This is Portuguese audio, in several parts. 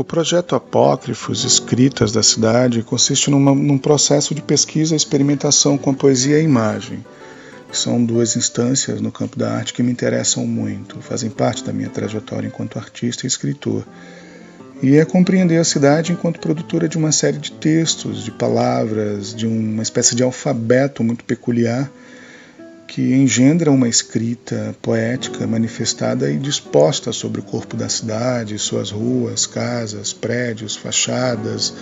O projeto Apócrifos, Escritas da Cidade, consiste num processo de pesquisa e experimentação com a poesia e a imagem. São duas instâncias no campo da arte que me interessam muito, fazem parte da minha trajetória enquanto artista e escritor. E é compreender a cidade enquanto produtora de uma série de textos, de palavras, de uma espécie de alfabeto muito peculiar que engendra uma escrita poética manifestada e disposta sobre o corpo da cidade, suas ruas, casas, prédios, fachadas,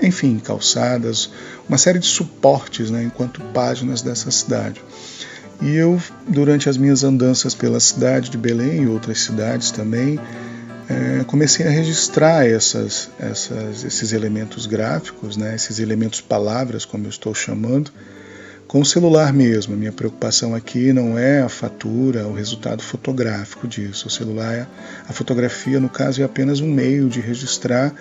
enfim, calçadas, uma série de suportes, enquanto páginas dessa cidade. E eu, durante as minhas andanças pela cidade de Belém e outras cidades também, comecei a registrar esses elementos gráficos, esses elementos palavras, como eu estou chamando, com o celular mesmo. A minha preocupação aqui não é a fatura, o resultado fotográfico disso. O celular, a fotografia, no caso, é apenas um meio de registrar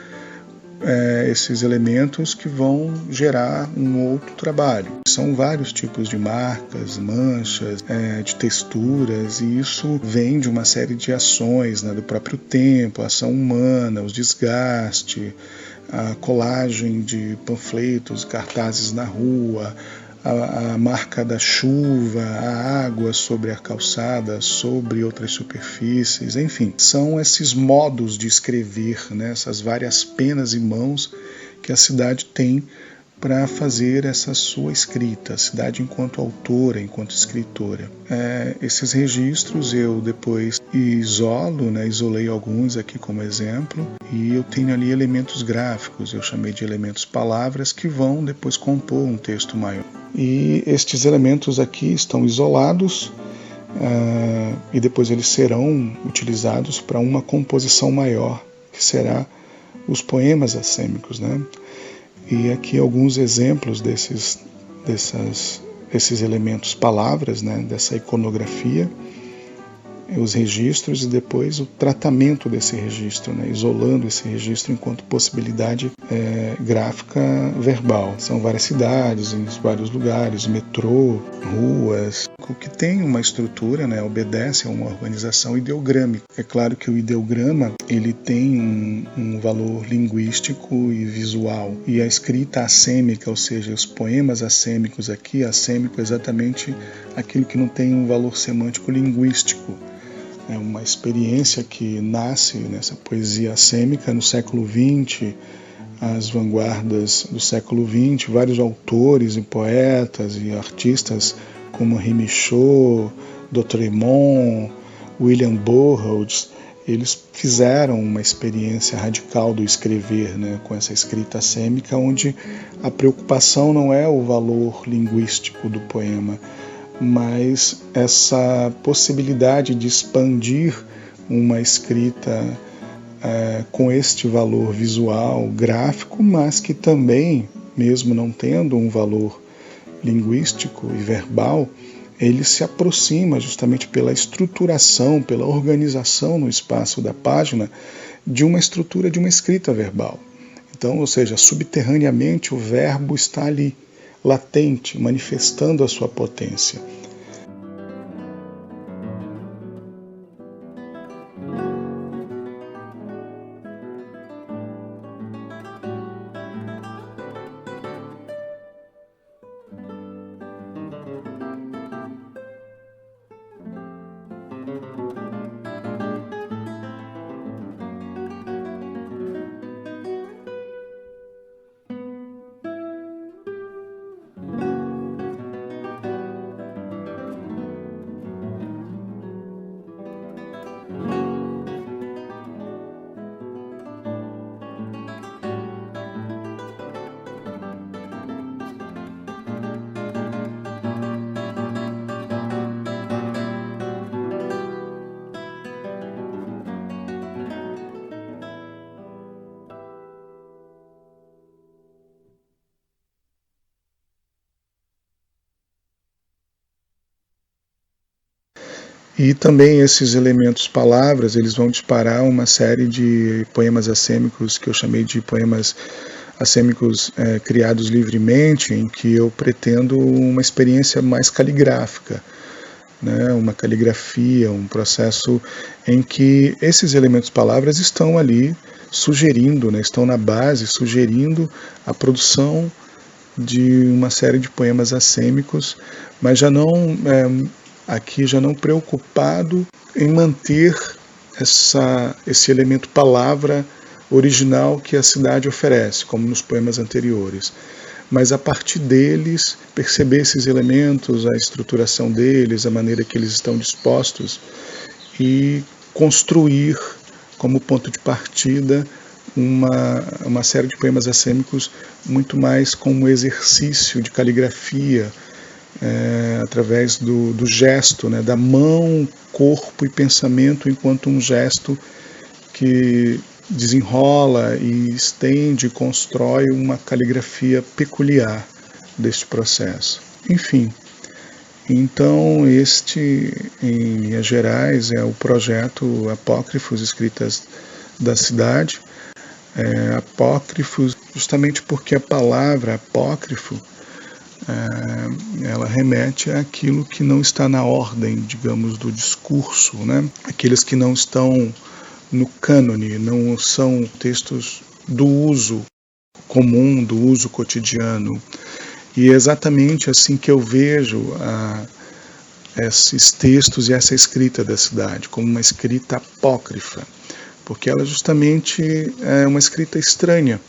esses elementos que vão gerar um outro trabalho. São vários tipos de marcas, manchas, de texturas, e isso vem de uma série de ações do próprio tempo, a ação humana, o desgaste, a colagem de panfletos, cartazes na rua, a marca da chuva, a água sobre a calçada, sobre outras superfícies, enfim, são esses modos de escrever, essas várias penas e mãos que a cidade tem para fazer essa sua escrita, a cidade enquanto autora, enquanto escritora. Esses registros eu depois isolo, isolei alguns aqui como exemplo, e eu tenho ali elementos gráficos, eu chamei de elementos palavras, que vão depois compor um texto maior. E estes elementos aqui estão isolados e depois eles serão utilizados para uma composição maior, que será os poemas assêmicos, E aqui alguns exemplos desses elementos palavras, dessa iconografia, os registros e depois o tratamento desse registro, isolando esse registro enquanto possibilidade gráfica verbal. São várias cidades, em vários lugares, metrô, ruas, o que tem uma estrutura, obedece a uma organização ideogrâmica. É claro que o ideograma ele tem um valor linguístico e visual, e a escrita assêmica, ou seja, os poemas assêmicos aqui, assêmico é exatamente aquilo que não tem um valor semântico linguístico. É uma experiência que nasce nessa poesia assêmica no século XX, as vanguardas do século XX, vários autores e poetas e artistas como Remy Shaw, Dotremont, William Burroughs, eles fizeram uma experiência radical do escrever, com essa escrita assêmica, onde a preocupação não é o valor linguístico do poema, mas essa possibilidade de expandir uma escrita com este valor visual, gráfico, mas que também, mesmo não tendo um valor linguístico e verbal, ele se aproxima justamente pela estruturação, pela organização no espaço da página de uma estrutura de uma escrita verbal. Então, ou seja, subterraneamente o verbo está ali, latente, manifestando a sua potência. E também esses elementos palavras, eles vão disparar uma série de poemas assêmicos que eu chamei de poemas assêmicos criados livremente, em que eu pretendo uma experiência mais caligráfica, né, uma caligrafia, um processo em que esses elementos palavras estão ali sugerindo, né, estão na base, sugerindo a produção de uma série de poemas assêmicos, mas já não aqui já não preocupado em manter esse elemento palavra original que a cidade oferece, como nos poemas anteriores, mas a partir deles perceber esses elementos, a estruturação deles, a maneira que eles estão dispostos e construir como ponto de partida uma série de poemas assêmicos muito mais como exercício de caligrafia, através do gesto, né, da mão, corpo e pensamento enquanto um gesto que desenrola e estende, constrói uma caligrafia peculiar deste processo. Enfim, então este, em linhas gerais, é o projeto Apócrifos Escritas da Cidade. Apócrifos, justamente porque a palavra apócrifo ela remete àquilo que não está na ordem, digamos, do discurso, né? Aqueles que não estão no cânone, não são textos do uso comum, do uso cotidiano. E é exatamente assim que eu vejo esses textos e essa escrita da cidade, como uma escrita apócrifa, porque ela justamente é uma escrita estranha,